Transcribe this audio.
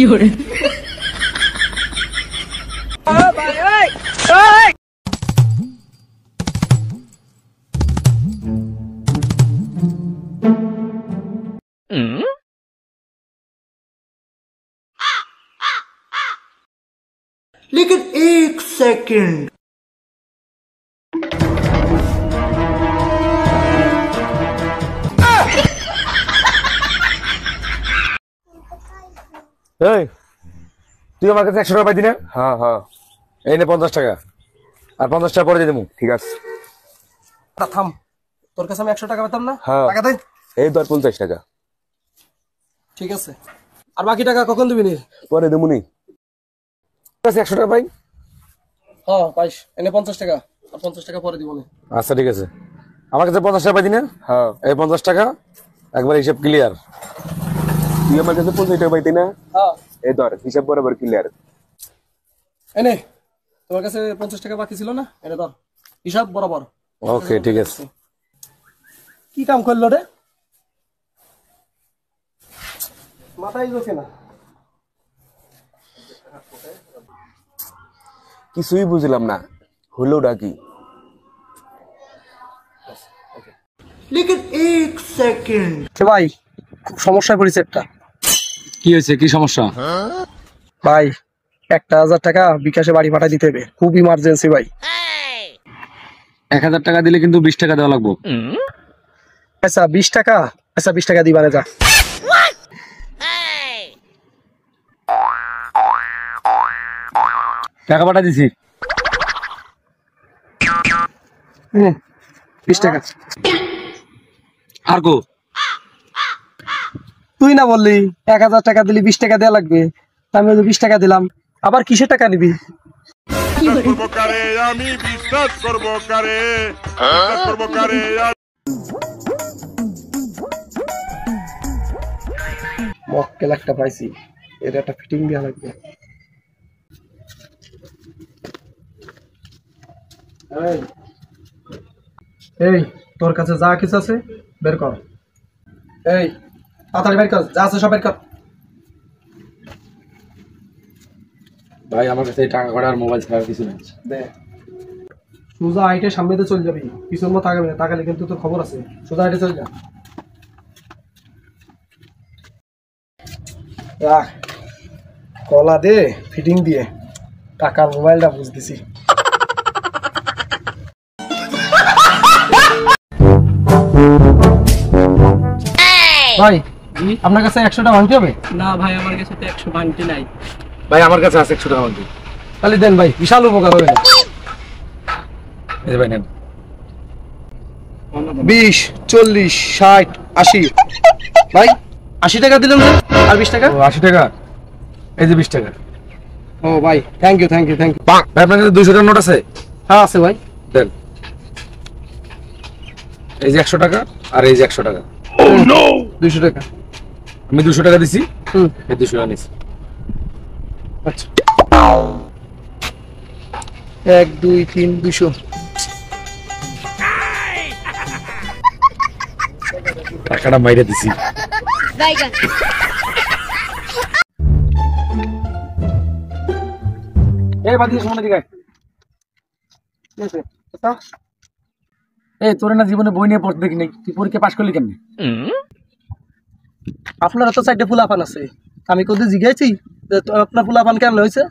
hore लेकिन एक second তুই আমার কাছে 100 টাকা পাইতি না? হ্যাঁ হ্যাঁ, এই নে 50 টাকা, আর 50 টাকা পরে দিয়ে দেবো। ঠিক আছে থাম, তোর কাছে আমি 100 টাকা পেতাম না? হ্যাঁ, টাকা দে। এই ধর 50 টাকা। ঠিক আছে, আর বাকি টাকা কখন দিবি? পরে দেবুনি। 100 টাকা পাই। হ্যাঁ পাইস, এনে 50 টাকা, আর 50 টাকা পরে দিব না। আচ্ছা ঠিক আছে, আমার কাছে 50 টাকা পাইতি না? হ্যাঁ, এই 50 টাকা একবার হিসাব ক্লিয়ার। তুই আমার কাছে 50 টাকা পাইতি না? হ্যাঁ, এই ধর হিসাব বরাবর ক্লিয়ার। এনে তোমার কাছে 50 টাকা বাকি ছিল না? এনে ধর হিসাব বরাবর। ওকে ঠিক আছে। কি কাম করলো রে, মাথায় ঢোকে না। কিছুই বুঝলাম না, হলোটা কি? लेकिन एक सेकंड ভাই খুব সমস্যায় পড়েছে একটা। কি হয়েছে, কি সমস্যা? ভাই 1000 টাকা বিকাশে বাড়ি পাঠাই দিতে হবে, খুব ইমার্জেন্সি ভাই। 1000 টাকা দিলে কিন্তু 20 টাকা দেওয়া লাগবে। আচ্ছা 20 টাকা, আচ্ছা 20 টাকা দিবানে যা। টাকা পাঠা দিছি। 20 টাকা। আর কো তুই না বললি 1000 টাকা দিলি 20 টাকা দেওয়া লাগবে, আমি 20 টাকা দিলাম, আবার কিসের টাকা নিবি? আমি বিশ্বাস করবো কারে, বিশ্বাস করবো কারে। মক্কেল একটা পাইছি, এর একটা ফিটিং দেওয়া লাগবে। এই তোর কাছে যা কিছু আছে বের কর, এই তাড়াতাড়ি বের কর, যা আছে সব বের কর। ভাই আমার কাছে টাকা কড়া আর মোবাইল ছাড়া কিছু নেই। দে, সোজা হাইটে সামনে দিয়ে চলে যাবি, পিছন মতো তাকাবি না, তাকালে কিন্তু তোর খবর আছে। সোজা হাইটে চলে যা। রাখ কলা দে ফিটিং দিয়ে, টাকার মোবাইলটা বুঝতেছি। ভাই আপনার কাছে 100 টাকা ভাঙতে হবে? না ভাই, আমার কাছে তো 100 ভাঙতে নাই। ভাই আমার কাছে আছে 100 টাকা মধ্যে। তাহলে দেন ভাই, বিশাল উপকার হবে। এই যে ভাই নেন। 20, 40, 60, 80 ভাই 80 টাকা দিলাম যে, আর 20 টাকা। ও 80 টাকা, এই যে 20 টাকা। ও ভাই thank you, thank you, thank you. ভাই আপনার কাছে 200 টাকার নোট আছে? হ্যাঁ আছে ভাই। দেন, এই যে 100 টাকা, আর এই যে 100 টাকা। 200 টাকা আমি 200 টাকা দিছি, এই 200 টাকা নিছি। আচ্ছা 1, 2, 3, 200। টাকাটা মাইরে দিছি। এই বাদি সামনে দিকে এই তোর না জীবনে বই নিয়ে পড়তে দেখি নাই, তুই পরীক্ষা পাস করলি কেমনে? আপনার তো সাইডে ফুলাপান আছে, আমি কোথায় জিজ্ঞাসি যে আপনার ফুলাপান কেমন হয়েছে?